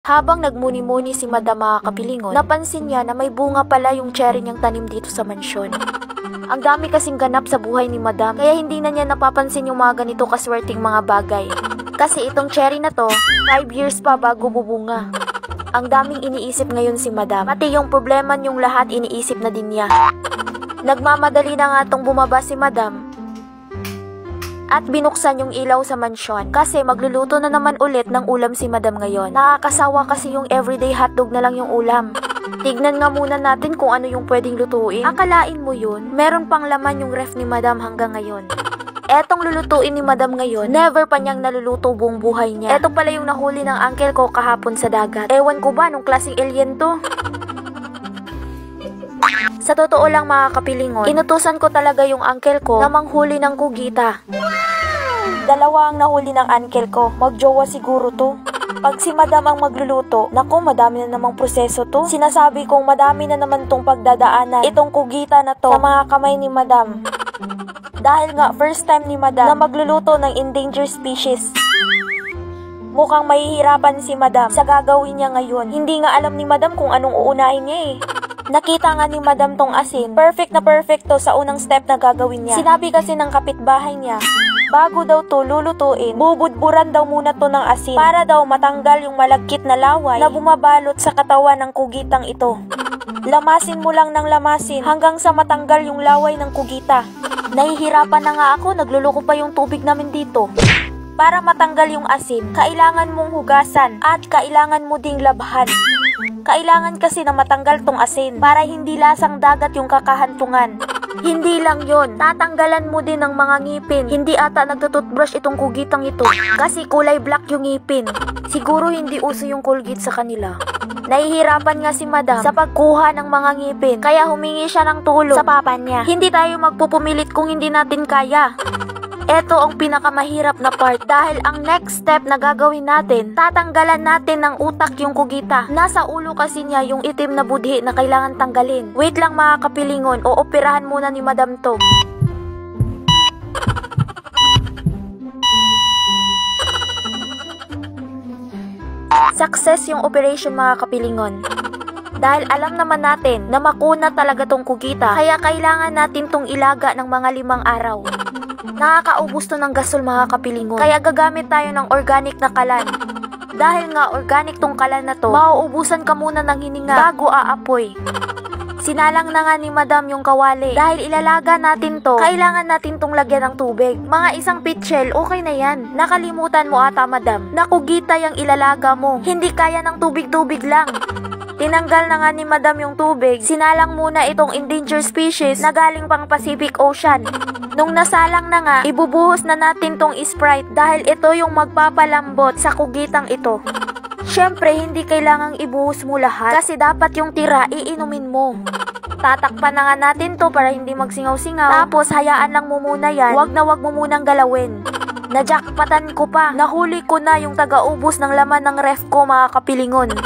Habang nagmuni-muni si Madam mga kapilingon, napansin niya na may bunga pala yung cherry niyang tanim dito sa mansyon. Ang dami kasing ganap sa buhay ni Madam, kaya hindi na niya napapansin yung mga ganito kaswerteng mga bagay. Kasi itong cherry na to, 5 years pa bago bubunga. Ang daming iniisip ngayon si Madam, pati yung problema niyong lahat iniisip na din niya. Nagmamadali na nga tong bumaba si Madam at binuksan yung ilaw sa mansyon kasi magluluto na naman ulit ng ulam si Madam ngayon. Nakakasawa kasi yung everyday hotdog na lang yung ulam. Tignan nga muna natin kung ano yung pwedeng lutuin. Akalain mo yun, meron pang laman yung ref ni Madam hanggang ngayon. Etong lulutuin ni Madam ngayon, never pa niyang naluluto buong buhay niya. Eto pala yung nahuli ng uncle ko kahapon sa dagat. Ewan ko ba nung klaseng alien to? Sa totoo lang mga kapilingon, inutusan ko talaga yung uncle ko na manghuli ng kugita. Dalawa ang nahuli ng uncle ko, magjowa siguro to. Pag si Madam ang magluluto, naku madami na namang proseso to. Sinasabi kong madami na naman tong pagdadaanan, itong kugita na to sa mga kamay ni Madam. Dahil nga first time ni Madam na magluluto ng endangered species. Mukhang mahihirapan si Madam sa gagawin niya ngayon. Hindi nga alam ni Madam kung anong uunahin niya eh. Nakita nga ni Madam tong asin, perfect na perfect to sa unang step na gagawin niya. Sinabi kasi ng kapitbahay niya, bago daw to lulutuin, bubudburan daw muna to ng asin para daw matanggal yung malagkit na laway na bumabalot sa katawan ng kugitang ito. Lamasin mo lang ng lamasin hanggang sa matanggal yung laway ng kugita. Nahihirapan na nga ako, nagluluko pa yung tubig namin dito. Para matanggal yung asin, kailangan mong hugasan at kailangan mo ding labhan. Kailangan kasi na matanggal tong asin para hindi lasang dagat yung kakahantungan. Hindi lang yon, tatanggalan mo din ng mga ngipin. Hindi ata nagtututbrush itong kugitang ito kasi kulay black yung ngipin. Siguro hindi uso yung Colgate sa kanila. Nahihirapan nga si Madam sa pagkuha ng mga ngipin kaya humingi siya ng tulong sa papa niya. Hindi tayo magpupumilit kung hindi natin kaya. Ito ang pinakamahirap na part dahil ang next step na gagawin natin, tatanggalan natin ng utak yung kugita. Nasa ulo kasi niya yung itim na budhi na kailangan tanggalin. Wait lang mga kapilingon, ooperahan muna ni Madam to. Success yung operation mga kapilingon. Dahil alam naman natin na makuna talaga tong kugita, kaya kailangan natin tong ilaga ng mga 5 araw. Nakakaubos to ng gasol mga kapilingon, kaya gagamit tayo ng organic na kalan. Dahil nga organic tong kalan na to, mauubusan ka muna ng hininga bago aapoy. Sinalang na nga ni Madam yung kawali. Dahil ilalaga natin to, kailangan natin tong lagyan ng tubig. Mga isang pitchel, okay na yan. Nakalimutan mo ata Madam, na kugita yung ilalaga mo. Hindi kaya ng tubig-tubig lang. Tinanggal na nga ni Madam yung tubig. Sinalang muna itong endangered species na galing pang Pacific Ocean. Nung nasalang na nga, ibubuhos na natin tong Sprite dahil ito yung magpapalambot sa kugitang ito. Syempre, hindi kailangang ibuhos mo lahat kasi dapat yung tira iinumin mo. Tatakpan na nga natin to para hindi magsingaw-singaw. Tapos hayaan lang mo muna yan, wag mo munang galawin. Najakpatan ko pa, nahuli ko na yung taga-ubos ng laman ng ref ko mga kapilingon.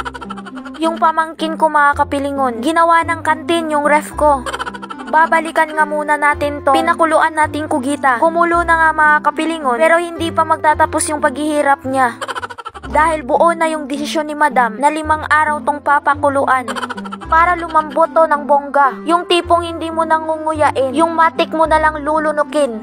Yung pamangkin ko mga kapilingon, ginawa ng kantin yung ref ko. Babalikan nga muna natin to. Pinakuluan natin kugita. Kumulo na nga mga kapilingon, pero hindi pa magtatapos yung paghihirap niya. Dahil buo na yung desisyon ni Madam na 5 araw tong papakuluan. Para lumambot to ng bongga. Yung tipong hindi mo nang ngunguyain, yung matik mo na lang lulunukin.